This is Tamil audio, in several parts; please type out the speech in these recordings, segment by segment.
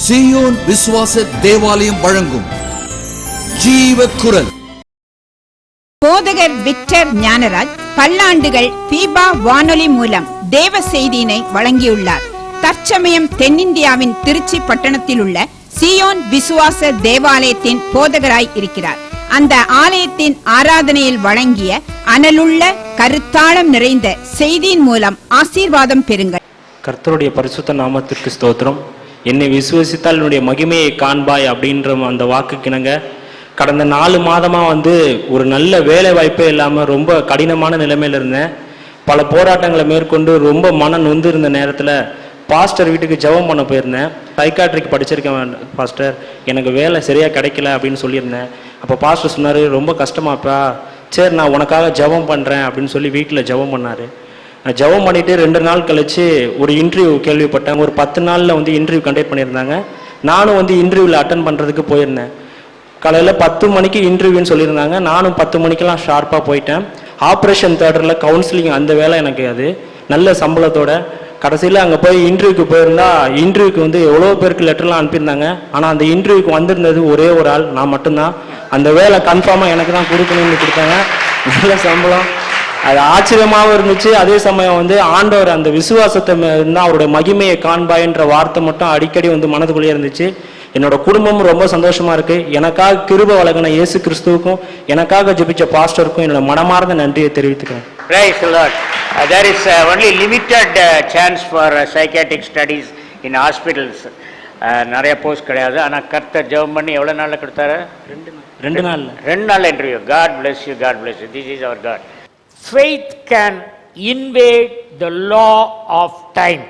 சீயோன் விசுவாச தேவாலயம் வழங்கும் ஜீவ குரல். போதகர் விக்டர் ஞானராஜ் பல்லாண்டுகள் தீபா வானொலி மூலம் தேவ செய்தியினை வழங்கியுள்ளார். தற்சமயம் தென்னிந்தியாவின் திருச்சி பட்டணத்தில் உள்ள சீயோன் விசுவாச தேவாலயத்தின் போதகராய் இருக்கிறார். அந்த ஆலயத்தின் ஆராதனையில் வழங்கிய அனலுள்ள கருத்தாளம் நிறைந்த செய்தியின் மூலம் ஆசீர்வாதம் பெறுங்கள். கர்த்தருடைய பரிசுத்த நாமத்திற்கு ஸ்தோத்திரம். என்னை விசுவசித்தால் என்னுடைய மகிமையை காண்பாய் அப்படின்ற அந்த வாக்குக்கிணங்க கடந்த 4 மாதமாக ஒரு நல்ல வேலை வாய்ப்பே இல்லாமல் ரொம்ப கடினமான நிலைமையில் இருந்தேன். பல போராட்டங்களை மேற்கொண்டு ரொம்ப மன நொந்து இருந்த நேரத்தில் பாஸ்டர் வீட்டுக்கு ஜெபம் பண்ண போயிருந்தேன். சைக்காட்ரிக் படிச்சிருக்கேன் பாஸ்டர், எனக்கு வேலை சரியாக கிடைக்கல அப்படின்னு சொல்லியிருந்தேன். அப்போ பாஸ்டர் சொன்னார், ரொம்ப கஷ்டமாப்பா, சரி நான் உனக்காக ஜெபம் பண்ணுறேன் அப்படின்னு சொல்லி வீட்டில் ஜெபம் பண்ணார். நான் ஜெபம் பண்ணிவிட்டு 2 நாள் கழித்து ஒரு இன்டர்வியூ கேள்விப்பட்டேன். ஒரு 10 நாளில் இன்டர்வியூ கண்டக்ட் பண்ணியிருந்தாங்க. நானும் இன்டர்வியூவில் அட்டன் பண்ணுறதுக்கு போயிருந்தேன். காலையில் 10 மணிக்கு இன்டர்வியூன்னு சொல்லியிருந்தாங்க. நானும் 10 மணிக்கெல்லாம் ஷார்ப்பாக போயிட்டேன். ஆப்ரேஷன் தியேட்டரில் கவுன்சிலிங் அந்த வேலை எனக்கு அது நல்ல சம்பளத்தோட. கடைசியில் அங்கே போய் இன்டர்வியூக்கு போயிருந்தா இன்டர்வியூக்கு எவ்வளோ பேருக்கு லெட்டர்லாம் அனுப்பியிருந்தாங்க. ஆனால் அந்த இன்டர்வியூக்கு வந்திருந்தது ஒரே ஒரு ஆள், நான் மட்டும்தான். அந்த வேலை கன்ஃபார்மாக எனக்கு தான் கொடுக்கணும்னு கொடுத்தாங்க. நல்ல சம்பளம். அது ஆச்சரியமாகவும் இருந்துச்சு. அதே சமயம் ஆண்டவர் அந்த விசுவாசத்தை இருந்தால் அவருடைய மகிமையை காண்பாயின்ற வார்த்தை மட்டும் அடிக்கடி மனதுக்குள்ளேயே இருந்துச்சு. என்னோட குடும்பமும் ரொம்ப சந்தோஷமா இருக்கு. எனக்காக கிருபை வழங்கின இயேசு கிறிஸ்துவுக்கும் எனக்காக ஜெபிச்ச பாஸ்டருக்கும் என்னோட மனமார்ந்த நன்றியை தெரிவித்துக்கிறேன். Praise the Lord. There is only limited chance for psychiatric studies in hospitals. நிறைய போஸ்ட் கிடையாது. ஆனால் கர்த்தர் ஜெபம் பண்ணி எவ்வளோ நாளில் கொடுத்தாரு? 2 நாளில் 2 நாள் interview. God bless you, God bless you. This is our God. Faith can invade the law of time.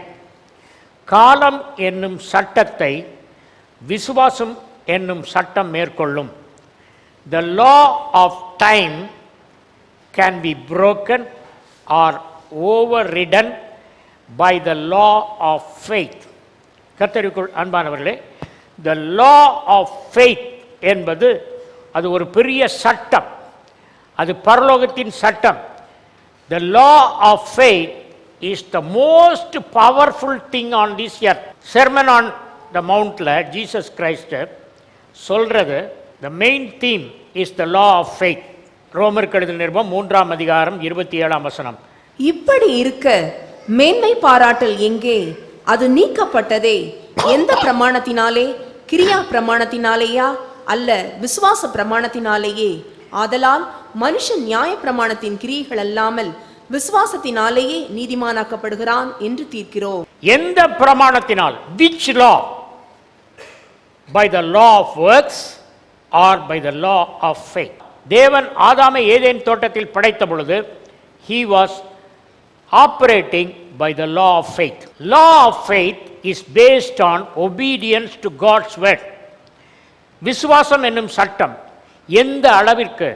காலம் என்னும் சட்டத்தை விசுவாசம் என்னும் சட்டம் மேற்கொள்ளும். The law of time can be broken or overridden by the law of faith. கர்த்தருக்குள் அன்பானவர்களே, the law of faith என்பது அது ஒரு பெரிய சட்டம். அது பரலோகத்தின் சட்டம். The law of faith is the most powerful thing on this earth. Sermon on the Mountல ஜீசஸ் கிரைஸ்ட் சொல்றது, the main theme is the law of faith. ரோமருக்கு எழுதின நிருபம் 3ஆம் அதிகாரம் 27ஆம் வசனம். இப்படி இருக்க மேன்மை பாராட்டல் எங்கே? அது நீக்கப்பட்டதே. எந்த பிரமாணத்தினாலே? கிரியா பிரமாணத்தினாலேயா? அல்ல, விசுவாச பிரமாணத்தினாலேயே. ஆதலால் மனுஷன் நியாய பிரமாணத்தின் கிரியைகள் அல்லாமல் விசுவாசத்தினாலேயே நீதிமானாக்கப்படுகிறான் என்று தீர்க்கிறோம். எந்த பிரமாணத்தினால்? which law? by the law of works or by the law of faith? தேவன் ஆதாமை ஏதேன் தோட்டத்தில் படைத்த பொழுது he was operating by the law of faith. Law of faith is based on obedience to God's word. விசுவாசம் என்னும் சட்டம் எந்த அளவிற்கு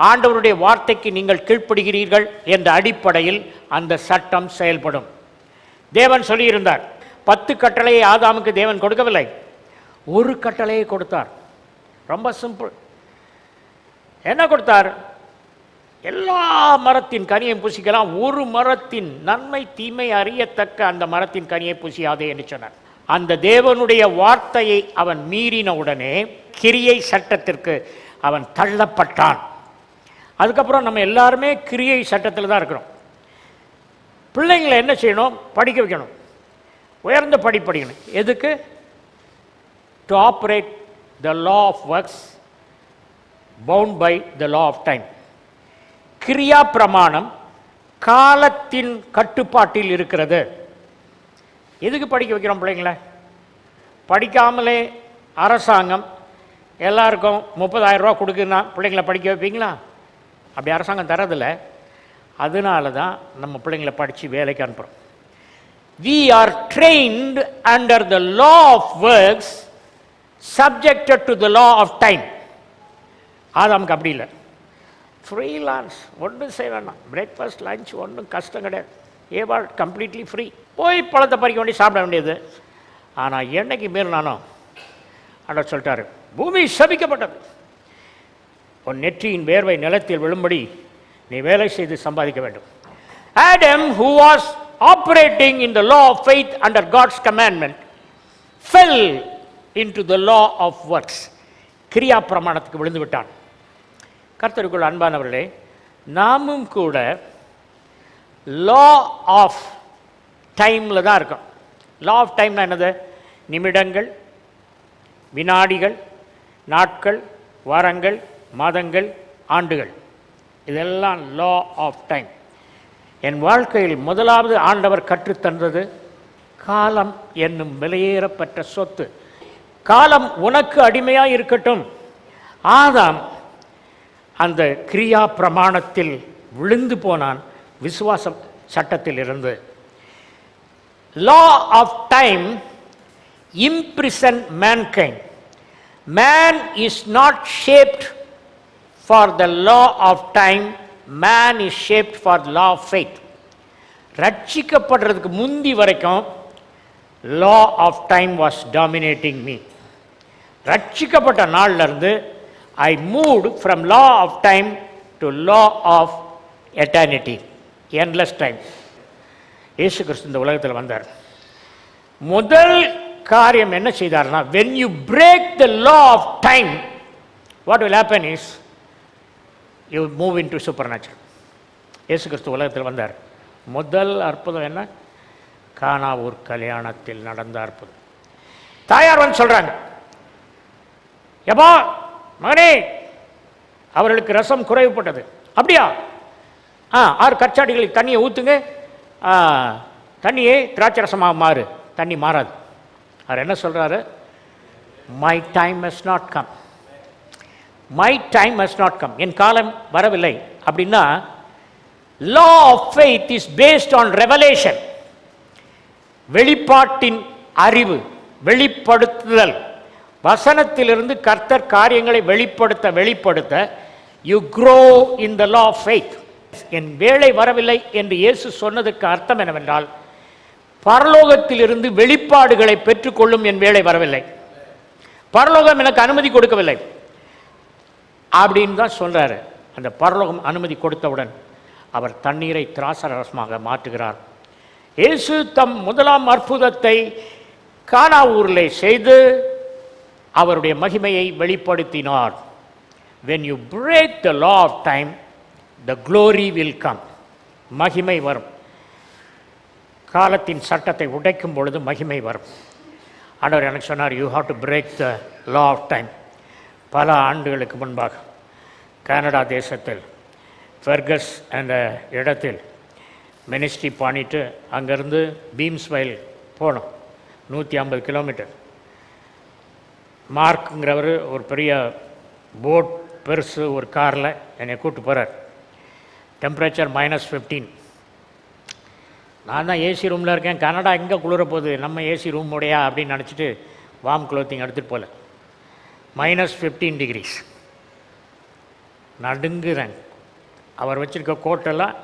ஆண்டவருடைய வார்த்தைக்கு நீங்கள் கீழ்ப்படுகிறீர்கள் என்ற அடிப்படையில் அந்த சட்டம் செயல்படும். தேவன் சொல்லியிருந்தார், 10 கட்டளையை ஆதாமுக்கு தேவன் கொடுக்கவில்லை, ஒரு கட்டளையை கொடுத்தார். ரொம்ப சிம்பிள். என்ன கொடுத்தார்? எல்லா மரத்தின் கனியை புசிக்கலாம், ஒரு மரத்தின் நன்மை தீமை அறியத்தக்க அந்த மரத்தின் கனியை புசியாதே என்று சொன்னார். அந்த தேவனுடைய வார்த்தையை அவன் மீறின உடனே கிரியை சட்டத்திற்கு அவன் தள்ளப்பட்டான். அதுக்கப்புறம் நம்ம எல்லாருமே கிரியை சட்டத்தில் தான் இருக்கிறோம். பிள்ளைங்களை என்ன செய்யணும்? படிக்க வைக்கணும், உயர்ந்த படிக்கணும். எதுக்கு? To operate the law of works bound by the law of time. கிரியா பிரமாணம் காலத்தின் கட்டுப்பாட்டில் இருக்கிறது. எதுக்கு படிக்க வைக்கிறோம் பிள்ளைங்களை? படிக்காமலே அரசாங்கம் எல்லாருக்கும் 30,000 ரூபா கொடுக்குன்னா பிள்ளைங்களை படிக்க வைப்பீங்களா? அப்படி அரசாங்கம் தரதில்ல. அதனால தான் நம்ம பிள்ளைங்களை படித்து வேலைக்கு அனுப்புகிறோம். We are trained under the law of works subjected to the law of time. ஆதாமுக்கு அப்படி இல்லை. ஃப்ரீலான்ஸ், ஒன்றும் செய்ய வேண்டாம். பிரேக்ஃபாஸ்ட் லஞ்ச் ஒன்றும் கஷ்டம் கிடையாது. ஏவாள் கம்ப்ளீட்லி ஃப்ரீ. போய் பழத்தை பறிக்க வேண்டிய சாப்பிட வேண்டியது. ஆனால் என்னைக்கு மீறினானோ ஆண்டவர் சொல்லிட்டாரு, பூமி சபிக்கப்பட்டது, உன் நெற்றியின் வேர்வை நிலத்தில் விழும்படி நீ வேலை செய்து சம்பாதிக்க வேண்டும். Adam, who was operating in the law of faith under God's commandment, fell into the law of works. கிரியா பிரமாணத்துக்கு விழுந்து விட்டான். கர்த்தருக்குள் அன்பானவர்களே, நாமும் கூட லா ஆஃப் டைமில் தான் இருக்கோம். லா ஆஃப் டைம்னா என்னது? நிமிடங்கள், வினாடிகள், நாட்கள், வாரங்கள், மாதங்கள், ஆண்டுகள், இதெல்லாம் லா ஆஃப் டைம். என் வாழ்க்கையில் முதலாவது ஆண்டவர் கற்றுத்தந்தது காலம் என்னும் விலையேறப்பட்ட சொத்து. காலம் உனக்கு அடிமையாக இருக்கட்டும். ஆதாம் அந்த கிரியா பிரமாணத்தில் விழுந்து போனான், விசுவாச சட்டத்தில் இருந்து. Law of time imprisoned mankind. Man is not shaped for the law of time, man is shaped for the law of faith. ரட்சிக்கப்படுறதுக்கு முந்தி வரைக்கும் law of time was dominating me. ரட்சிக்கப்பட்ட நாள்ல இருந்து I moved from law of time to law of eternity, endless time. இயேசு கிறிஸ்து இந்த உலகத்தில் வந்தார். முதல் காரியம் என்ன செய்தார்னா, when you break the law of time, what will happen is you move into supernatural. இயேசு கிறிஸ்து உலகத்தில் வந்தார். முதல் அற்புதம் என்ன? கானாவூர் கல்யாணத்தில் நடந்த அற்புதம். தாயார் வந்து சொல்றாங்க, எப்பா மகனே, அவர்களுக்கு ரசம் குறைவுபட்டது. அப்படியா? 6 கச்சாடிகளுக்கு தண்ணியை ஊற்றுங்க, தண்ணியே திராட்சை ரசமாக மாறு. தண்ணி மாறாது. அவர் என்ன சொல்றாரு? My time has not come, my time has not come, என் காலம் வரவில்லை. அப்படின்னா law of faith is based on revelation. வெளிப்பாட்டின் அறிவு, வெளிப்படுத்துதல். வசனத்திலிருந்து கர்த்தர் காரியங்களை வெளிப்படுத்த you grow in the law of faith. என் வேளை வரவில்லை என்று இயேசு சொன்னதுக்கு அர்த்தம் என்னவென்றால், பரலோகத்திலிருந்து வெளிப்பாடுகளை பெற்றுக்கொள்ளும் என் வேளை வரவில்லை, பரலோகம் எனக்கு அனுமதி கொடுக்கவில்லை அப்படின்னு தான் சொல்றாரு. அந்த பரலோகம் அனுமதி கொடுத்தவுடன் அவர் தண்ணீரை திராட்சரசமாக மாற்றுகிறார். இயேசு தம் முதலாம் அற்புதத்தை கானாவூரிலே செய்து அவருடைய மகிமையை வெளிப்படுத்தினார். when you break the law of time, the glory will come. மகிமை வரும். காலத்தின் சட்டத்தை உடைக்கும் பொழுது மகிமை வரும். ஆண்டவர் எனக்கு சொன்னார், you have to break the law of time. பல ஆண்டுகளுக்கு முன்பாக கனடா தேசத்தில் ஃபெர்கஸ் என்ற இடத்தில் மினிஸ்ட்ரி பண்ணிட்டு அங்கேருந்து பீம்ஸ்வைல் போனோம். 150 கிலோமீட்டர். மார்க்குங்கிறவர் ஒரு பெரிய போட் பெருசு ஒரு காரில் என்னை கூப்பிட்டு போகிறார். டெம்பரேச்சர் -15. நான் தான் ஏசி ரூமில் இருக்கேன். கனடா எங்கே குளிர போகுது, நம்ம ஏசி ரூம் உடையா அப்படின்னு நினச்சிட்டு வார்ம் க்ளோத்திங் எடுத்துகிட்டு போகல. -15 டிகிரிஸ். நடுங்குறேன். அவர் வச்சுருக்க கோட்டெல்லாம்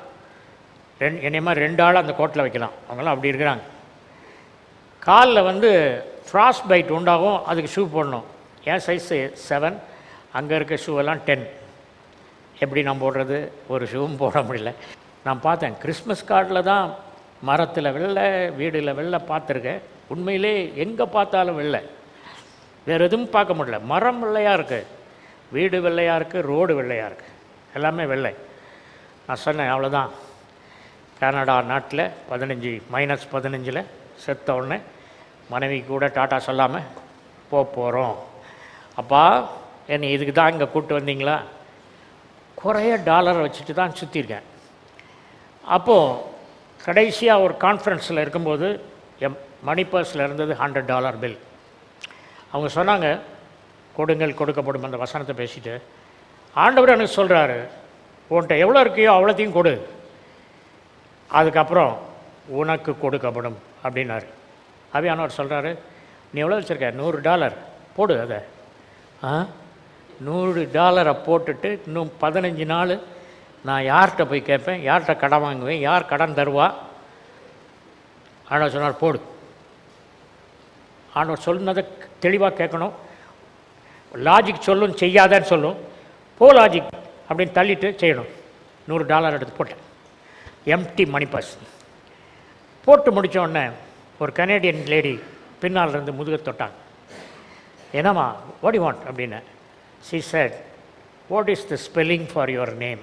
என்னையமா 2 ஆள் அந்த கோட்டில் வைக்கலாம். அவங்களாம் அப்படி இருக்கிறாங்க. காலில் வந்து ஃப்ராஸ்ட் பைட் உண்டாகும். அதுக்கு ஷூ போடணும். என் சைஸ் 7, அங்கே இருக்க ஷூவெல்லாம் 10. எப்படி நான் போடுறது? ஒரு ஷூவும் போட முடியல. நான் பார்த்தேன், கிறிஸ்மஸ் கார்டில் தான் மரத்தில் வெள்ளை, வீடில் வெள்ளை பார்த்துருக்கேன். உண்மையிலே எங்கே பார்த்தாலும் வெள்ளை, வேறு எதுவும் பார்க்க முடியல. மரம் வெள்ளையாக இருக்குது, வீடு வெள்ளையாக இருக்குது, ரோடு வெள்ளையாக இருக்குது, எல்லாமே வெள்ளை. நான் சொன்னேன், அவ்வளோதான். கனடா நாட்டில் -15 செத்த உடனே மனைவி கூட டாட்டா சொல்லாமல் போகிறோம். அப்பா என்னை இதுக்கு தான் இங்கே கூப்பிட்டு வந்தீங்களா? குறைய டாலரை வச்சுட்டு தான் சுற்றிருக்கேன். அப்போது கடைசியாக ஒரு கான்ஃபரன்ஸில் இருக்கும்போது என் மணி பர்ஸில் இருந்தது $100 பில். அவங்க சொன்னாங்க, கொடுங்கள் கொடுக்கப்படும் அந்த வசனத்தை பேசிட்டு, ஆண்டவர் எனக்கு சொல்கிறாரு, உன்கிட்ட எவ்வளோ இருக்கையோ அவ்வளோத்தையும் கொடு, அதுக்கப்புறம் உனக்கு கொடுக்கப்படும் அப்படின்னாரு. ஆவியானவர் சொல்கிறாரு, நீ எவ்வளோ வச்சுருக்க? $100 போடு. அதை $100 போட்டுட்டு இன்னும் 15 நாள் நான் யார்கிட்ட போய் கேட்பேன், யார்கிட்ட கடன் வாங்குவேன், யார் கடன் தருவா? ஆண்டவர் சொன்னார், போடு. ஆண்டவர் சொன்னதை தெளிவாக கேட்கணும். லாஜிக் சொல்லும், செய்யாதன்னு சொல்லும். போ லாஜிக் அப்படின்னு தள்ளிட்டு செய்யணும். $100 எடுத்து போட்டேன். எம்டி மணி பர்ஸ் போட்டு முடித்த உடனே ஒரு கனேடியன் லேடி பின்னால் இருந்து முதுக தொட்டாங்க. என்னம்மா வாட் யூ வாண்ட் அப்படின்னு. she said, what is the spelling for your name?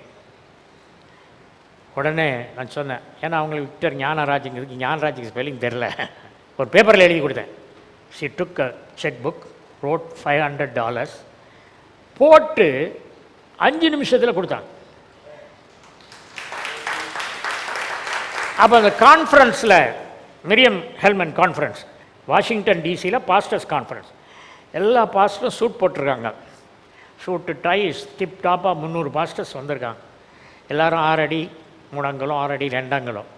உடனே நான் சொன்னேன், ஏன்னா அவங்களுக்கு விக்டர் ஞானராஜுங்கிறதுக்கு ஞானராஜுக்கு ஸ்பெல்லிங் தெரில, ஒரு பேப்பரில் எழுதி கொடுத்தேன். she took a check book, wrote $500, போட்டு 5 நிமிஷத்தில் கொடுத்தாங்க. அப்போ அந்த கான்ஃபரன்ஸில், மிரியம் ஹெல்மன் கான்ஃபரன்ஸ், வாஷிங்டன் டிசியில் பாஸ்டர்ஸ் கான்ஃபரன்ஸ், எல்லா பாஸ்டரும் சூட் போட்டிருக்காங்க. ஷூட்டு டைஸ் டிப் டாப்பாக 300 பாஸ்டர்ஸ் வந்திருக்காங்க. எல்லோரும் 6 அடி 3 அங்குலம் 6 அடி 2 அங்குலம்.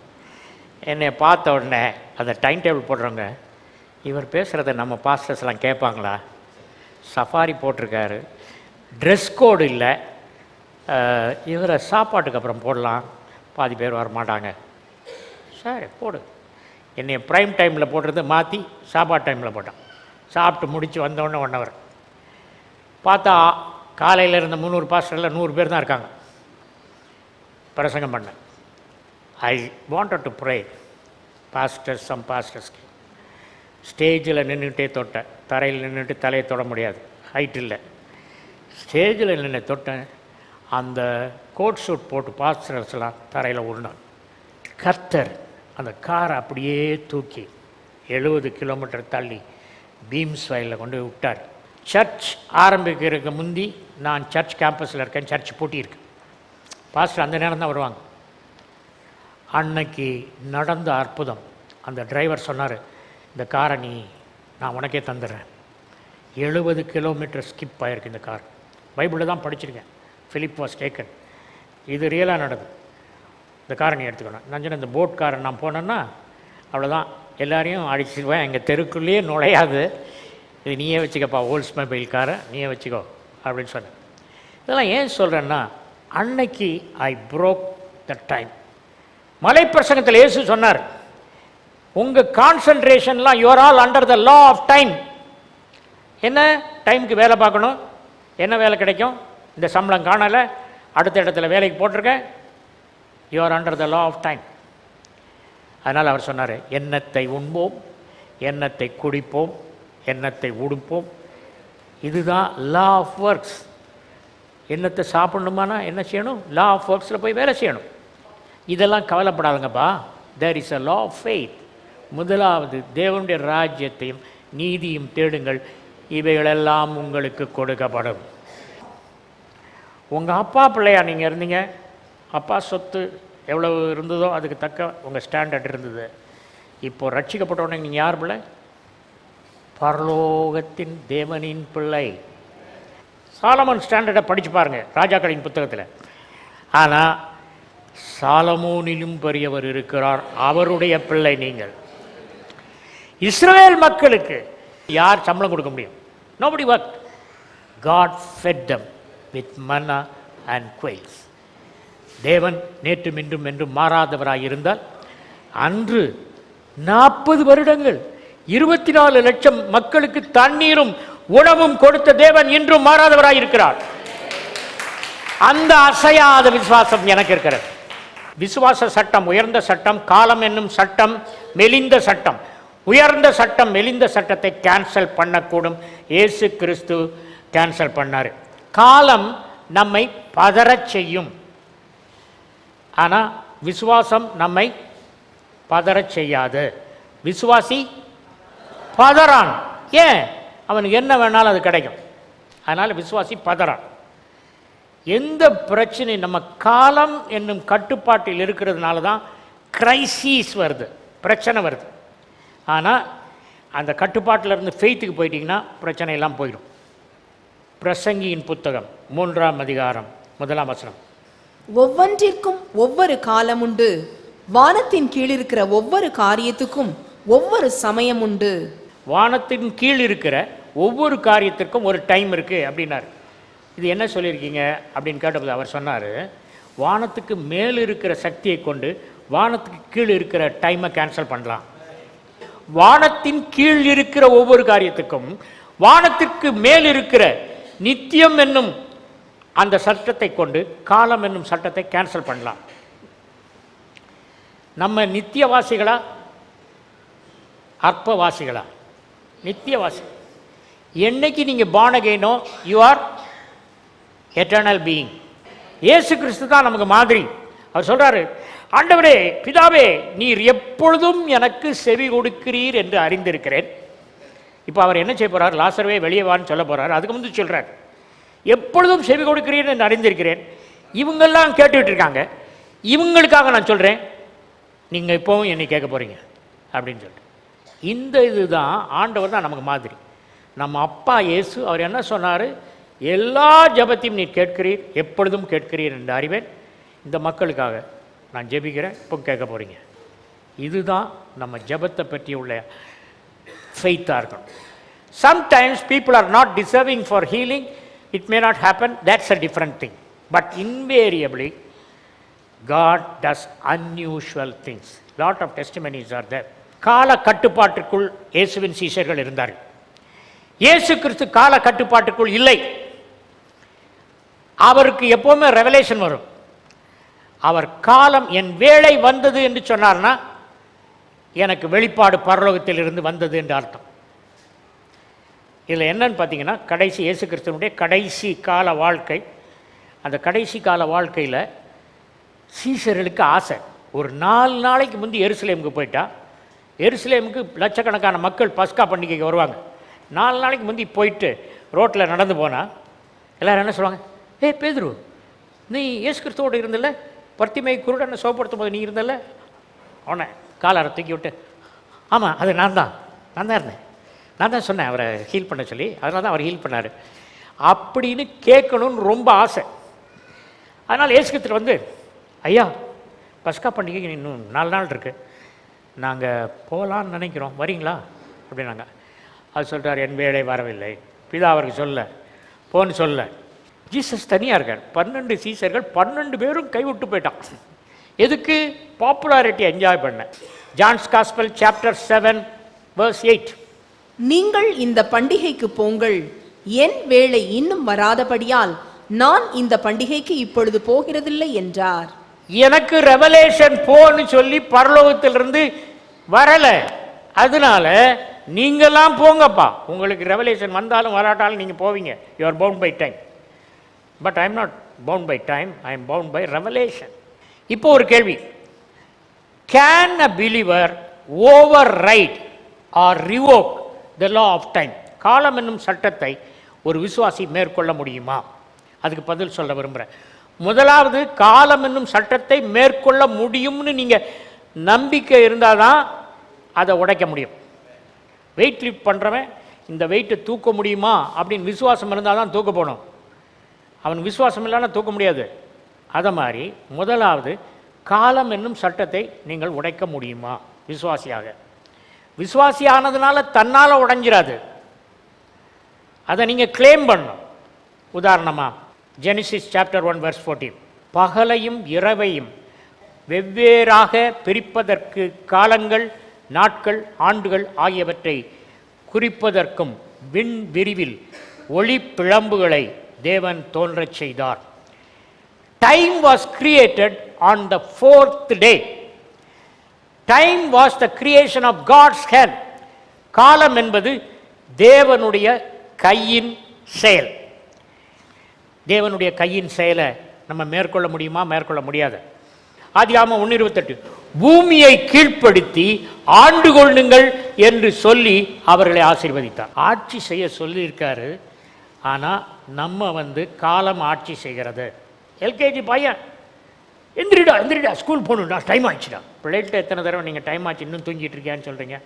என்னை பார்த்த உடனே அந்த டைம் டேபிள் போடுறவங்க, இவர் பேசுகிறத நம்ம பாஸ்டர்ஸ்லாம் கேட்பாங்களா? சஃபாரி போட்டிருக்காரு, ட்ரெஸ் கோடு இல்லை, இவரை சாப்பாட்டுக்கு அப்புறம் போடலாம், பாதி பேர் வரமாட்டாங்க. சரி போடு. என்னை ப்ரைம் டைமில் போடுறது மாற்றி சாப்பாடு டைமில் போட்டான். சாப்பிட்டு முடித்து வந்தோடனே 1 ஹவர் பார்த்தா காலையில் இருந்த 300 பாஸ்டரில் 100 பேர் தான் இருக்காங்க. பிரசங்கம் பண்ணேன். I wanted to pray pastors, some பாஸ்டர்ஸ்க்கு. ஸ்டேஜில் நின்றுட்டே தொட்டேன், தரையில் நின்றுட்டு தலையை தொட முடியாது, ஹைட் இல்லை. ஸ்டேஜில் நின்று தொட்டேன், அந்த கோட் சூட் போட்டு பாஸ்டர்ஸ்லாம் தரையில் உருண்டான். கர்த்தர் அந்த காரை அப்படியே தூக்கி 70 கிலோமீட்டர் தள்ளி பீம்ஸ் வயலில் கொண்டு போய் விட்டார். சர்ச் ஆரம்பிக்கிறதுக்கு முந்தி நான் சர்ச் கேம்பஸில் இருக்கேன், சர்ச் பூட்டியிருக்கு. பாஸ்டர் அந்த நேரம் தான் வருவாங்க. அன்னைக்கு நடந்த அற்புதம். அந்த டிரைவர் சொன்னார், இந்த காரை நான் உனக்கே தந்துடுறேன். 70 கிலோமீட்டர் ஸ்கிப் ஆகிருக்கு இந்த கார். பைபிளில் தான் படிச்சிருக்கேன், ஃபிலிப் வாஸ் டேக்கன். இது ரியலாக நடக்குது. இந்த காரை நீ எடுத்துக்கணும். நான் சொன்னேன், இந்த போட் காரை நான் போனேன்னா அவ்வளோதான், எல்லாரையும் அடிச்சிடுவேன், எங்கள் தெருக்குள்ளேயே நுழையாது, இது நீயே வச்சுக்கப்பா, ஓல்ஸ் மொபைல் காரை நீயே வச்சுக்கோ அப்படின்னு சொன்னேன். இதெல்லாம் ஏன் சொல்கிறேன்னா, அன்னைக்கு ஐ ப்ரோக் த டைம். மலை பிரசங்கத்தில் இயேசு சொன்னார், உங்கள் கான்சன்ட்ரேஷன்லாம் you are all under the law of time. என்ன டைமுக்கு வேலை பார்க்கணும், என்ன வேலை கிடைக்கும், இந்த சம்பளம் காணலை, அடுத்த இடத்துல வேலைக்கு போட்டிருக்கேன், you are under the law of time. அதனால் அவர் சொன்னார், எண்ணத்தை உண்போம், எண்ணத்தை குடிப்போம், எண்ணத்தை உடுப்போம். இதுதான் லா ஆஃப் ஒர்க்ஸ். எண்ணத்தை சாப்பிடணுமானா என்ன செய்யணும்? லா ஆஃப் ஒர்க்ஸில் போய் வேலை செய்யணும். இதெல்லாம் கவலைப்படாதுங்கப்பா. There is a law of faith. முதலாவது தேவனுடைய ராஜ்யத்தையும் நீதியும் தேடுங்கள், இவைகளெல்லாம் உங்களுக்கு கொடுக்கப்படும். உங்கள் அப்பா பிள்ளையா நீங்கள் இருந்தீங்க, அப்பா சொத்து எவ்வளவு இருந்ததோ அதுக்கு தக்க உங்கள் ஸ்டாண்டர்ட் இருந்தது. இப்போது ரட்சிக்கப்பட்டவுடனே நீங்கள் யார் பிள்ளை? பரலோகத்தின் தேவனின் பிள்ளை. சாலமோன் ஸ்டாண்டர்டை படித்து பாருங்கள் ராஜாக்களின் புத்தகத்தில். ஆனால் சாலமோனிலும் பெரியவர் இருக்கிறார், அவருடைய பிள்ளை நீங்கள். இஸ்ரவேல் மக்களுக்கு யார் சம்பளம் கொடுக்க முடியும்? Nobody work. God fed them with manna and quails. தேவன் நேற்றும் இன்றும் என்றும் மாறாதவராக இருந்தால், அன்று 40 வருடங்கள் 24 லட்சம் மக்களுக்கு தண்ணீரும் உணவும் கொடுத்த தேவன் இன்றும் மாறாதவராக இருக்கிறார். அந்த அசையாத விசுவாசம் எனக்கு இருக்கிறது. விசுவாச சட்டம் உயர்ந்த சட்டம், காலம் என்னும் சட்டம் மெலிந்த சட்டம். உயர்ந்த சட்டம் மெலிந்த சட்டத்தை கேன்சல் பண்ணக்கூடும். இயேசு கிறிஸ்து கேன்சல் பண்ணார். காலம் நம்மை பதறச் செய்யும், ஆனால் விசுவாசம் நம்மை பதறச் செய்யாது. விசுவாசி பதறான். ஏன்? அவனுக்கு என்ன வேணாலும் அது கிடைக்கும். அதனால் விசுவாசி பதறான். எந்த பிரச்சனை நம்ம காலம் என்னும் கட்டுப்பாட்டில் இருக்கிறதுனால தான் கிரைசிஸ் வருது, பிரச்சனை வருது. ஆனால் அந்த கட்டுப்பாட்டில் இருந்து ஃபெய்த்துக்கு போயிட்டீங்கன்னா பிரச்சனை எல்லாம் போயிடும். பிரசங்கியின் புத்தகம் 3ஆம் அதிகாரம் 1ஆம் வசனம். ஒவ்வொன்றிற்கும் ஒவ்வொரு காலம் உண்டு, வானத்தின் கீழ் இருக்கிற ஒவ்வொரு காரியத்துக்கும் ஒவ்வொரு சமயம் உண்டு. வானத்தின் கீழ் இருக்கிற ஒவ்வொரு காரியத்திற்கும் ஒரு டைம் இருக்குது அப்படின்னாரு. இது என்ன சொல்லியிருக்கீங்க அப்படின்னு கேட்டபோது அவர் சொன்னார், வானத்துக்கு மேல் இருக்கிற சக்தியை கொண்டு வானத்துக்கு கீழ் இருக்கிற டைமை கேன்சல் பண்ணலாம். வானத்தின் கீழ் இருக்கிற ஒவ்வொரு காரியத்துக்கும் வானத்திற்கு மேல் இருக்கிற நித்தியம் என்னும் அந்த சட்டத்தை கொண்டு காலம் என்னும் சட்டத்தை கேன்சல் பண்ணலாம். நம்ம நித்தியவாசிகளா அற்பவாசிகளா? நித்தியவாசி. என்னைக்கு நீங்கள் born again-ஓ you are eternal being. இயேசு கிறிஸ்து தான் நமக்கு மாதிரி. அவர் சொல்றாரு, ஆண்டவரே பிதாவே நீர் எப்பொழுதும் எனக்கு செவி கொடுக்கிறீர் என்று அறிந்திருக்கிறேன். இப்போ அவர் என்ன செய்ய போறார்? லாசருவே வெளியே வான்னு சொல்ல போறார். அதுக்கு முந்தி சொல்றார், எப்பொழுதும் செவி கொடுக்கிறீர் என்று அறிந்திருக்கிறேன். இவங்கெல்லாம் கேட்டுக்கிட்டு இருக்காங்க, இவங்களுக்காக நான் சொல்றேன், நீங்க இப்போவும் என்னை கேட்க போறீங்க அப்படின்னு சொல்லிட்டு. இந்த இதுதான் ஆண்டவர் தான் நமக்கு மாதிரி. நம்ம அப்பா இயேசு அவர் என்ன சொன்னார்? எல்லா ஜெபத்தையும் நீ கேட்கிறீர், எப்பொழுதும் கேட்கிறீர் என்று அறிவேன். இந்த மக்களுக்காக நான் ஜெபிக்கிறேன், இப்போ கேட்க போகிறீங்க. இதுதான் நம்ம ஜெபத்தை பற்றி உள்ள ஃபெய்த்தாக இருக்கணும். Sometimes people are not deserving for healing, it may not happen, that's a different thing. But invariably God does unusual things. Lot of testimonies are there. கால கட்டுப்பாட்டுக்குள் இயேசுவின் சீஷர்கள் இருந்தார்கள். இயேசு கிறிஸ்து கால கட்டுப்பாட்டுக்குள் இல்லை. அவருக்கு எப்பவுமே ரெவலேஷன் வரும். அவர் காலம் என் வேளை வந்தது என்று சொன்னார்னா எனக்கு வெளிப்பாடு பரலோகத்தில் இருந்து வந்தது என்று அர்த்தம். இதில் என்னன்னு பார்த்தீங்கன்னா, கடைசி இயேசு கிறிஸ்துவனுடைய கடைசி கால வாழ்க்கை. அந்த கடைசி கால வாழ்க்கையில் சீஷர்களுக்கு ஆசை. ஒரு 4 நாளைக்கு முந்தி எருசலேமுக்கு போயிட்டா, எருசலேமுக்கு லட்சக்கணக்கான மக்கள் பஸ்கா பண்டிகைக்கு வருவாங்க. 4 நாளைக்கு முந்தி போயிட்டு ரோட்டில் நடந்து போனால் எல்லோரும் என்ன சொல்லுவாங்க? ஏய் பேதுரு, நீ இயேசு கிறிஸ்துவோடு இருந்தில்ல, பர்த்திமை குருடனை சோப்படுத்தும் போது நீ இருந்தல்ல, அவனை காலாரை தூக்கி விட்டு, ஆமாம் அது நான் தான் இருந்தேன், நான் தான் சொன்னேன் அவரை ஹீல் பண்ண சொல்லி, அதனால தான் அவர் ஹீல் பண்ணார் அப்படின்னு கேட்கணும்னு ரொம்ப ஆசை. அதனால் இயேசு கிறிஸ்து வந்து, ஐயா பஸ்கா பண்டிகைக்கு இன்னும் 4 நாள் இருக்குது, நாங்கள் போகலான்னு நினைக்கிறோம், வரீங்களா அப்படின்னாங்க. அது சொல்கிறார், என் வேலை வரவில்லை, பிதா அவருக்கு சொல்ல போன்னு சொல்ல. ஜீசஸ் தனியாக இருக்கார். 12 சீசர்கள் 12 பேரும் கைவிட்டு போயிட்டான். எதுக்கு? பாப்புலாரிட்டி என்ஜாய் பண்ண. John's gospel chapter 7 verse 8. நீங்கள் இந்த பண்டிகைக்கு போங்கள், என் வேளை இன்னும் வராதபடியால் நான் இந்த பண்டிகைக்கு இப்பொழுது போகிறதில்லை என்றார். எனக்கு ரெவலேஷன் போன்னு சொல்லி பரலோகத்திலிருந்து வரல, அதனால நீங்களாம் போங்கப்பா. உங்களுக்கு ரெவலேஷன் வந்தாலும் வராட்டாலும் நீங்கள் போவீங்க. You are bound by time. But I am not bound by time, I am bound by revelation. இப்போ ஒரு கேள்வி, can a believer override or revoke the law of time? காலம் என்னும் சட்டத்தை ஒரு விசுவாசி மேற்கொள்ள முடியுமா? அதுக்கு பதில் சொல்ல விரும்புகிறேன். முதலாவது, காலம் என்னும் சட்டத்தை மேற்கொள்ள முடியும்னு நீங்கள் நம்பிக்கை இருந்தால் தான் அதை உடைக்க முடியும். வெயிட் லிஃப்ட் பண்ணுறவன் இந்த வெயிட்டை தூக்க முடியுமா அப்படின்னு விசுவாசம் இருந்தால் தான் தூக்க போகணும். அவன் விசுவாசம் இல்லைன்னா தூக்க முடியாது. அதை மாதிரி முதலாவது, காலம் என்னும் சட்டத்தை நீங்கள் உடைக்க முடியுமா விசுவாசியாக? விசுவாசியானதுனால தன்னால் உடைஞ்சிராது, அதை நீங்கள் கிளைம் பண்ணணும். உதாரணமாக ஜெனிசிஸ் சாப்டர் 1 verse 14, பகலையும் இரவையும் வெவ்வேறாக பிரிப்பதற்கு காலங்கள், நாட்கள், ஆண்டுகள் ஆகியவற்றை குறிப்பதற்கும் விண் விரிவில் ஒளி பிழம்புகளை தேவன் தோன்றச் செய்தார். Time was created on the 4th day. Time was the creation of God's hand. காலம் என்பது தேவனுடைய கையின் செயல். தேவனுடைய கையின் செயலை நம்ம மேற்கொள்ள முடியுமா? மேற்கொள்ள முடியாது. ஆதியாகமம் 1:28, பூமியை கீழ்ப்படுத்தி ஆண்டு கொள்ளுங்கள் என்று சொல்லி அவர்களை ஆசீர்வதித்தார். ஆட்சி செய்ய சொல்லியிருக்காரு, ஆனால் நம்ம காலம் ஆட்சி செய்கிறது. எல்கேஜி பையன் எந்திரிடா ஸ்கூல் போகணும்டா, டைம் ஆயிடுச்சுடா. பிள்ளைகிட்ட எத்தனை தடவை நீங்கள் டைம் ஆச்சு இன்னும் தூங்கிட்டு இருக்கியான்னு சொல்கிறீங்க?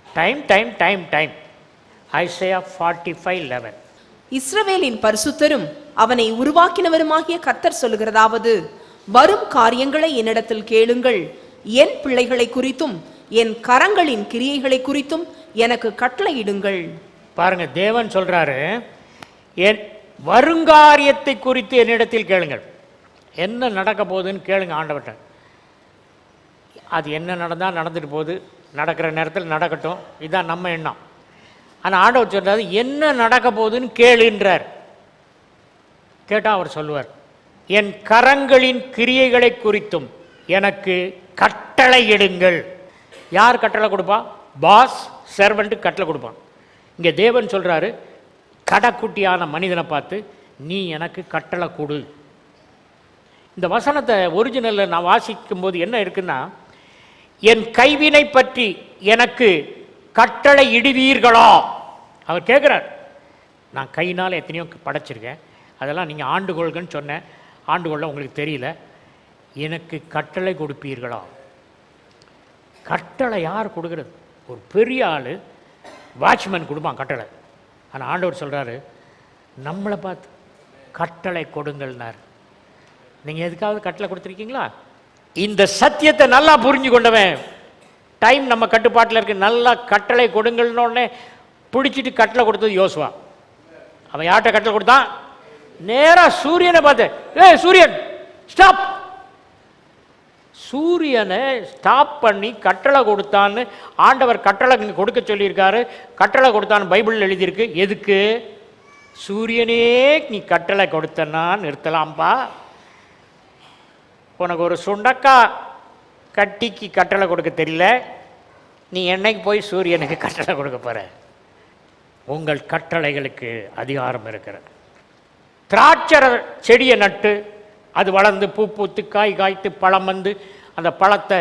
Time time time time. Isaiah 45:11. இஸ்ரவேலின் பரிசுத்தரும் அவனை உருவாக்கினவருமாகிய கர்த்தர் சொல்லுகிறதாவது, வரும் காரியங்களை என்னிடத்தில் கேளுங்கள், என் பிள்ளைகளை குறித்தும் என் கரங்களின் கிரியைகளை குறித்தும் எனக்கு கட்டளையிடுங்கள். பாருங்க, தேவன் சொல்றாரு, என் வருங்காரியத்தை குறித்து என்னிடத்தில் கேளுங்கள். என்ன நடக்க போகுதுன்னு கேளுங்க ஆண்டவர்கிட்ட. அது என்ன நடந்தால் நடந்துட்டு போகுது, நடக்கிற நேரத்தில் நடக்கட்டும், இதுதான் நம்ம எண்ணம். ஆனால் ஆண்டவர் சொல்றாரு, என்ன நடக்க போகுதுன்னு கேளுன்றார். கேட்டால் அவர் சொல்லுவார், என் கரங்களின் கிரியைகளை குறித்தும் எனக்கு கட்டளையிடுங்கள். யார் கட்டளை கொடுப்பா? பாஸ் சர்வெண்ட்டு கட்டளை கொடுப்பான். இங்கே தேவன் சொல்றாரு, கடைக்குட்டியான மனிதனை பார்த்து நீ எனக்கு கட்டளை கொடு. இந்த வசனத்தை ஒரிஜினலில் நான் வாசிக்கும்போது என்ன இருக்குன்னா, என் கைவினை பற்றி எனக்கு கட்டளை இடுவீர்களா? அவர் கேட்குறார். நான் கையினால் எத்தனையோ படைச்சிருக்கேன், அதெல்லாம் நீங்கள் ஆண்டுகோள்கன்னு சொன்னேன், ஆண்டுகோள்ல உங்களுக்கு தெரியல, எனக்கு கட்டளை கொடுப்பீர்களா? கட்டளை யார் கொடுக்குறது? ஒரு பெரிய ஆள் வாட்ச்மேன் கொடுப்பான் கட்டளை. ஆனால் ஆண்டவர் சொல்கிறாரு, நம்மளை பார்த்து கட்டளை கொடுங்கள்னார். நீங்கள் எதுக்காவது கட்டளை கொடுத்துருக்கீங்களா? இந்த சத்தியத்தை நல்லா புரிஞ்சு கொண்டவன், டைம் நம்ம கட்டுப்பாட்டில் இருக்கு, நல்லா கட்டளை கொடுங்கள்னோடனே பிடிச்சிட்டு கட்டளை கொடுத்தது யோசுவா. அவன் யார்கிட்ட கட்டளை கொடுத்தான்? நேராக சூரியனை பார்த்து, சூரியன் ஸ்டாப். சூரியனை ஸ்டாப் பண்ணி கட்டளை கொடுத்தான்னு ஆண்டவர் கட்டளை கொடுக்க சொல்லியிருக்காரு. கட்டளை கொடுத்தான்னு பைபிள் எழுதியிருக்கு. எதுக்கு? சூரியனே நீ கட்டளை கொடுத்தனா நிறுத்தலாம்பா. உனக்கு ஒரு சுண்டக்காய் கட்டிக்கு கட்டளை கொடுக்க தெரியல, நீ என்னைக்கு போய் சூரியனுக்கு கட்டளை கொடுக்க போற? உங்கள் கட்டளைகளுக்கு அதிகாரம் இருக்கிற. திராட்சை செடியை நட்டு அது வளர்ந்து பூ பூத்து காய் காய்த்து பழம் வந்து அந்த பழத்தை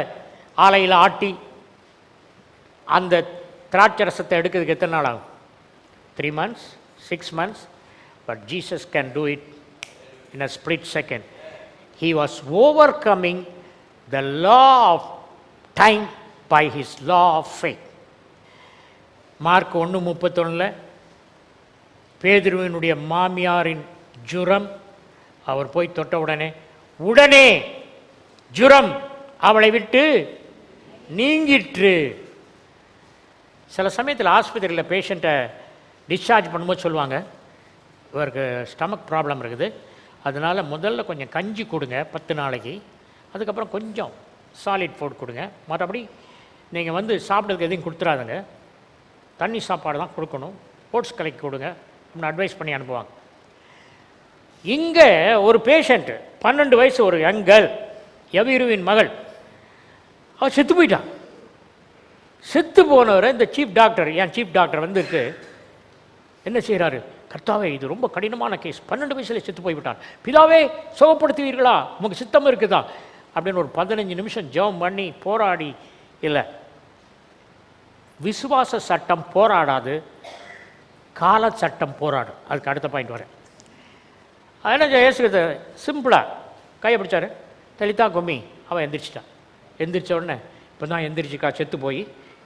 ஆலையில் ஆட்டி அந்த திராட்சை ரசத்தை எடுக்கிறதுக்கு எத்தனை நாள் ஆகும்? 3 months, 6 months. But Jesus can do it in a split second. He was overcoming the law of time by his law of faith. Mark 1:31 பேதுருவினுடைய மாமியாரின் ஜுரம், அவர் போய் தொட்ட உடனே ஜுரம் அவளை விட்டு நீங்கிற்று. சில சமயத்தில் ஆஸ்பத்திரியில் பேஷண்ட்டை டிஸ்சார்ஜ் பண்ணும்போது சொல்லுவாங்க, இவருக்கு ஸ்டமக் ப்ராப்ளம் இருக்குது, அதனால் முதல்ல கொஞ்சம் கஞ்சி கொடுங்க 10 நாளைக்கு, அதுக்கப்புறம் கொஞ்சம் சாலிட் ஃபுட் கொடுங்க, மற்றபடி நீங்கள் வந்து சாப்பிட்றதுக்கு எதையும் கொடுத்துடாதுங்க, தண்ணி சாப்பாடு தான் கொடுக்கணும், ஓட்ஸ் கலக்கி கொடுங்க அப்படின்னு அட்வைஸ் பண்ணி அனுப்புவாங்க. இங்கே ஒரு பேஷண்ட்டு 12 வயசு ஒரு யங் கேர்ள், யவீருவின் மகள், அவள் செத்து போயிட்டான். செத்து போனவரை இந்த சீஃப் டாக்டர், என் சீஃப் டாக்டர் வந்துருக்கு, என்ன செய்கிறாரு? கர்த்தாவே, இது ரொம்ப கடினமான கேஸ், 12 வயசுல செத்து போய்விட்டான், பிதாவே சுகப்படுத்துவீர்களா, உங்களுக்கு சித்தம் இருக்குதா அப்படின்னு ஒரு 15 நிமிஷம் ஜெபம் பண்ணி போராடி. இல்லை, விசுவாச சட்டம் போராடாது, கால சட்டம் போராடும். அதுக்கு அடுத்த பாயிண்ட் வரேன். அதனால் ஏசுகிறது சிம்பிளாக கையை பிடிச்சாரு, தெளித்தா கும்மி, அவன் எந்திரிச்சிட்டான். எந்திரிச்ச உடனே இப்போ தான் எந்திரிச்சிக்கா, செத்து போய்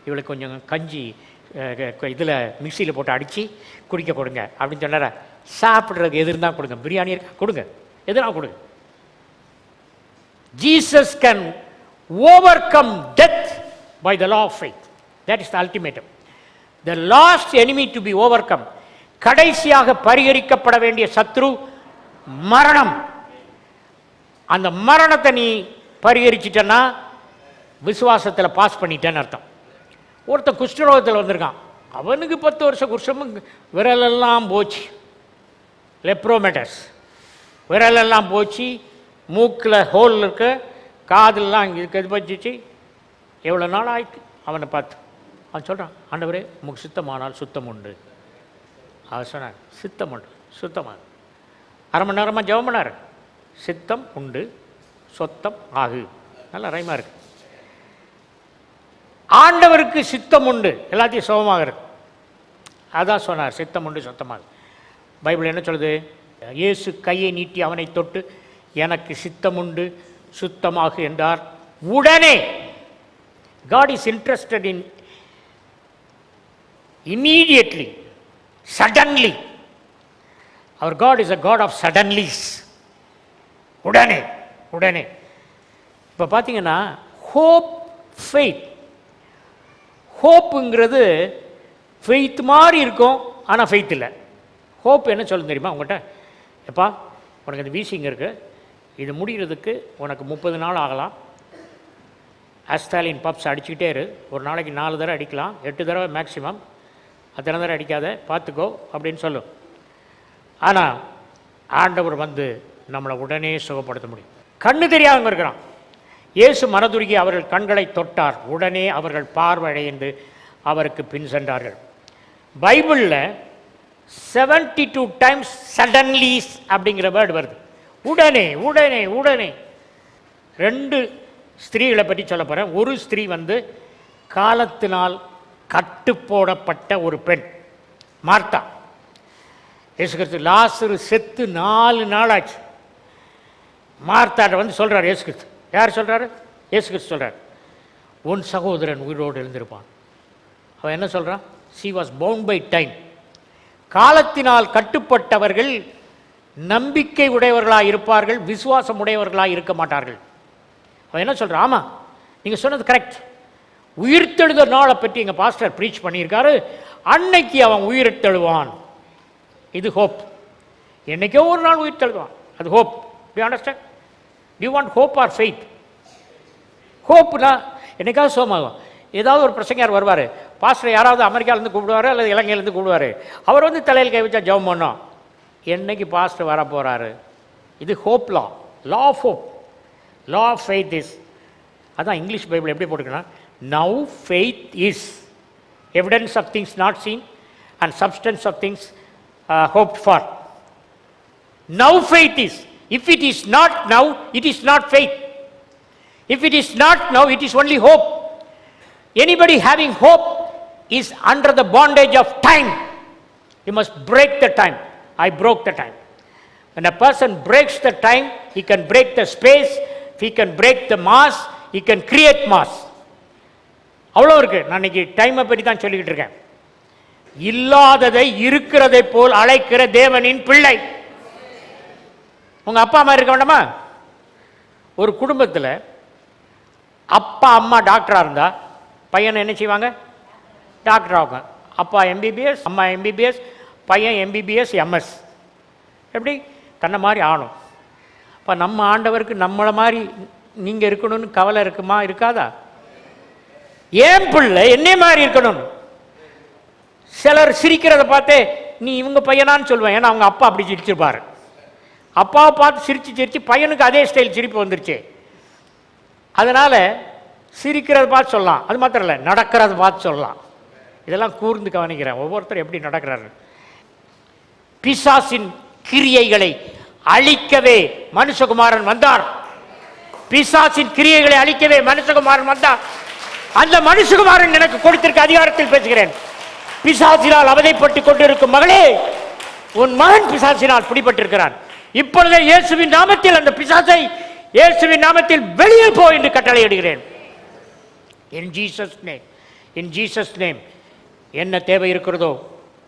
இவளுக்கு கொஞ்சம் கஞ்சி இதில் மிக்சியில் போட்டு அடித்து குடிக்க கொடுங்க அப்படின்னு சொன்னார. சாப்பிட்றதுக்கு எது இருந்தால் கொடுங்க, பிரியாணி இருக்கா கொடுங்க, எதுனா கொடுங்க. Jesus can overcome death by the law of faith. That is the ultimatum. The last enemy to be overcome, கடைசியாக பரிகரிக்கப்பட வேண்டிய சத்ரு மரணம். அந்த மரணத்தை நீ பரிகரிச்சிட்டன்னா விசுவாசத்தில் பாஸ் பண்ணிட்டேன்னு அர்த்தம். ஒருத்தன் குஷ்டரோகத்தில் வந்திருக்கான், அவனுக்கு 10 வருஷம் குஷ்டமும் விரலெல்லாம் போச்சு, லெப்ரோமேட்டஸ், விரலெல்லாம் போச்சு, மூக்கில் ஹோல் இருக்க, காதெல்லாம் இதுக்கு இது பச்சிச்சு, எவ்வளோ நாள் ஆயிட்டு. அவனை பார்த்து அவன் சொல்கிறான், ஆண்டவரே உங்களுக்கு சுத்தமானால் சுத்தம் உண்டு. அவர் சொன்னார், சித்தம் உண்டு, சுத்தமாக. 1/2 மணி நேரமாக ஜெபம் பண்ணார், சித்தம் உண்டு சொத்தம் ஆகு. நல்ல ரைமாக இருக்கு. ஆண்டவருக்கு சித்தம் உண்டு, எல்லாத்தையும் சுகமாகிறது. அதான் சொன்னார், சித்தம் உண்டு சொத்தமாக. பைபிள் என்ன சொல்லுது? இயேசு கையை நீட்டி அவனை தொட்டு எனக்கு சித்தம் உண்டு சுத்தமாக என்றார். உடனே God is interested in immediately, suddenly. Our God is a God of suddenlies. உடனே உடனே. இப்போ பார்த்தீங்கன்னா ஹோப், ஃபெய்த். ஹோப்புங்கிறது ஃபெய்த் மாதிரி இருக்கும், ஆனால் ஃபெய்த் இல்லை. ஹோப் என்ன சொல்ல தெரியுமா உங்கள்கிட்ட? எப்பா உனக்கு இந்த வீசிங் இருக்குது, இது முடிகிறதுக்கு உனக்கு 30 நாள் ஆகலாம், ஆஸ்தாலின் பப்ஸ் அடிச்சுக்கிட்டே இரு, ஒரு நாளைக்கு 4 தடவை அடிக்கலாம், 8 தடவை மேக்ஸிமம், அத்தனை தடவை அடிக்காத, பார்த்துக்கோ அப்படின்னு சொல்லும். ஆனால் ஆண்டவர் வந்து நம்மளை உடனே சுகப்படுத்த முடியும். கண்ணு தெரியாதவங்க இருக்கிறான், இயேசு மனதுருகி அவர்கள் கண்களை தொட்டார், உடனே அவர்கள் பார்வையடைந்து அவருக்கு பின் சென்றார்கள். பைபிளில் 72 times suddenly அப்படிங்கிற வேர்டு வருது. உடனே உடனே உடனே. 2 ஸ்திரீகளை பற்றி சொல்ல போகிறேன். ஒரு ஸ்திரீ வந்து காலத்தினால் கட்டுப்போடப்பட்ட ஒரு பெண், மார்த்தா. இயேசு கிறிஸ்து லாசரு செத்து 4 நாள் ஆச்சு. மார்த்தாட்ட வந்து சொல்கிறார் இயேசு கிறிஸ்து. யார் சொல்கிறாரு? இயேசு கிறிஸ்து சொல்கிறார், உன் சகோதரன் உயிரோடு எழுந்திருப்பான். அவன் என்ன சொல்கிறான்? she was bound by time. காலத்தினால் கட்டுப்பட்டவர்கள் நம்பிக்கை உடையவர்களாக இருப்பார்கள், விசுவாசம் உடையவர்களாக இருக்க மாட்டார்கள். அவன் என்ன சொல்கிறான்? ஆமாம், நீங்கள் சொன்னது கரெக்ட். உயிர்த்தெழுத நாளை பற்றி எங்கள் பாஸ்டர் ப்ரீச் பண்ணியிருக்காரு. அன்னைக்கு அவன் உயிர்த்தெழுவான். இது ஹோப். என்னைக்கோ ஒரு நாள் உயிர்த்தெழுவான். அது hope. Do you understand? Do you want hope or faith? ஹோப்னா என்னைக்காவது சோமாகும். ஏதாவது ஒரு பிரசங்கர் வருவார், பாஸ்டர் யாராவது அமெரிக்காவிலேருந்து கூப்பிடுவார் அல்லது இலங்கையிலேருந்து கூப்பிடுவார். அவர் வந்து தலையில் கை வச்சா ஜெபம் பண்ணோம். என்னைக்கு பாஸ்டர் வர போகிறாரு? இது hope law, law of hope, law of faith is. அதான் இங்கிலீஷ் பைபிள் எப்படி போட்டுக்கணும்? Now faith is evidence of things not seen and substance of things hoped for. Now faith is. If it is not now, it is not faith. If it is not now, it is only hope. Anybody having hope is under the bondage of time. You must break the time. I broke the time. When a person breaks the time, he can break the space, he can break the mass, he can create mass. அவ்வளோ இருக்கு. நான் இன்னைக்கு டைமை பற்றி தான் சொல்லிக்கிட்டு இருக்கேன். இல்லாததை இருக்கிறதை போல் அழைக்கிற தேவனின் பிள்ளை. உங்க அப்பா அம்மா இருக்க வேண்டாமா? ஒரு குடும்பத்தில் அப்பா அம்மா டாக்டரா இருந்தா பையனை என்ன செய்வாங்க? டாக்டர் ஆகும். அப்பா எம்பிபிஎஸ், அம்மா எம்பிபிஎஸ், பையன் எம்பிபிஎஸ் எம்எஸ். எப்படி? தன்னை மாதிரி ஆகணும். இப்போ நம்ம ஆண்டவருக்கு நம்மளை மாதிரி நீங்கள் இருக்கணும்னு கவலை இருக்குமா? இருக்காதா? ஏன் பிள்ளை என்னை மாதிரி இருக்கணும்னு. சிலர் சிரிக்கிறத பார்த்து நீ இவங்க பையனான்னு சொல்லுவேன். ஏன்னா அவங்க அப்பா அப்படி சிரிச்சிருப்பாரு. அப்பாவை பார்த்து சிரித்து சிரித்து பையனுக்கு அதே ஸ்டைல் சிரிப்பு வந்துருச்சு. அதனால் சிரிக்கிறத பார்த்து சொல்லலாம். அது மாத்திரம் இல்லை, நடக்கிறத பார்த்து சொல்லலாம். இதெல்லாம் கூர்ந்து கவனிக்கிறேன். ஒவ்வொருத்தரும் எப்படி நடக்கிறாரு. பிசாசின் கிரியைகளை அழிக்கவே மனுஷகுமாரன் வந்தார். பிசாசின் கிரியைகளை அழிக்கவே மனுஷகுமாரன் வந்தார். அந்த மனுஷகுமாரன் எனக்கு கொடுத்திருக்க அதிகாரத்தில் பேசுகிறேன். பிசாசினால் அவதைப்பட்டுக் கொண்டிருக்கும் மகளே, உன் மகன் பிசாசினால் பிடிபட்டிருக்கிறான். இப்பொழுதே இயேசுவின் நாமத்தில் அந்த பிசாசை இயேசுவின் நாமத்தில் வெளியே போ என்று கட்டளையிடுகிறேன். In Jesus name, in Jesus name. என்ன தேவை இருக்கிறதோ,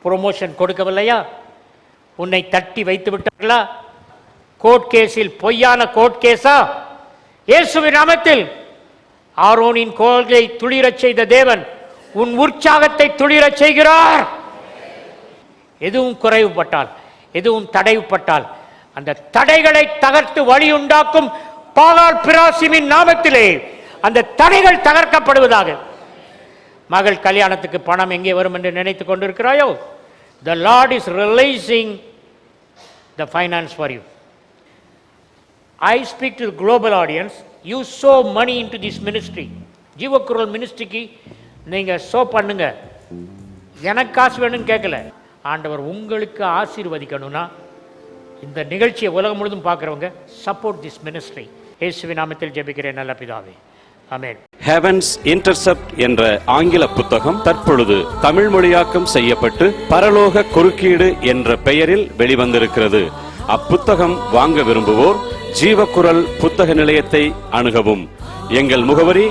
ப்ரொமோஷன் கொடுக்கவில்லையா? உன்னை தட்டி வைத்து விட்டார்களா? கோர்ட் கேஸில் பொய்யான கோர்ட் கேஸா? இயேசுவின் நாமத்தில் ஆரோனின் கோலை துளிரச் செய்த தேவன் உன் உற்சாகத்தை துளிரச் செய்கிறார். எதுவும் குறைவுபட்டால், எதுவும் தடைவுபட்டால் அந்த தடைகளை தகர்த்து வழி உண்டாக்கும் பாகால் பிராசிமின் நாமத்திலே அந்த தடைகள் தகர்க்கப்படுவதாக. மகள் கல்யாணத்துக்கு பணம் எங்கே வரும் என்று நினைத்துக் கொண்டிருக்கிறாயோ, the Lord is releasing the finance for you. I speak to the global audience. You sow money into this ministry. ஜீவக்குரல் மினிஸ்ட்ரிக்கு நீங்கள் சோ பண்ணுங்க. எனக்கு காசு வேணும்னு கேட்கல. ஆண்டவர் உங்களுக்கு ஆசீர்வதிக்கணும்னா இந்த நிகழ்ச்சியை உலகம் முழுதும் பார்க்குறவங்க சப்போர்ட் திஸ் மினிஸ்ட்ரி. இயேசுவின் நாமத்தில் ஜெபிக்கிறேன் நல்ல பிதாவே, ஆமென். ஹெவன்ஸ் இன்டர்செப்ட் என்ற ஆங்கில புத்தகம் தற்பொழுது தமிழ் மொழியாக்கம் செய்யப்பட்டு பரலோக குறுக்கீடு என்ற பெயரில் வெளிவந்திருக்கிறது. அப்புத்தகம் வாங்க விரும்புவோர் ஜீவக்குரல் புத்தக நிலையத்தை அணுகவும். எங்கள் முகவரி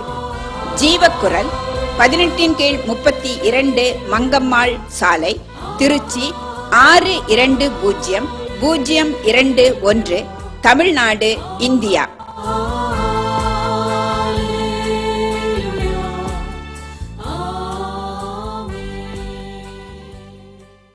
ஜீவக்குரல் 18/32 மங்கம்மாள் சாலை, திருச்சி 620021, தமிழ்நாடு, இந்தியா.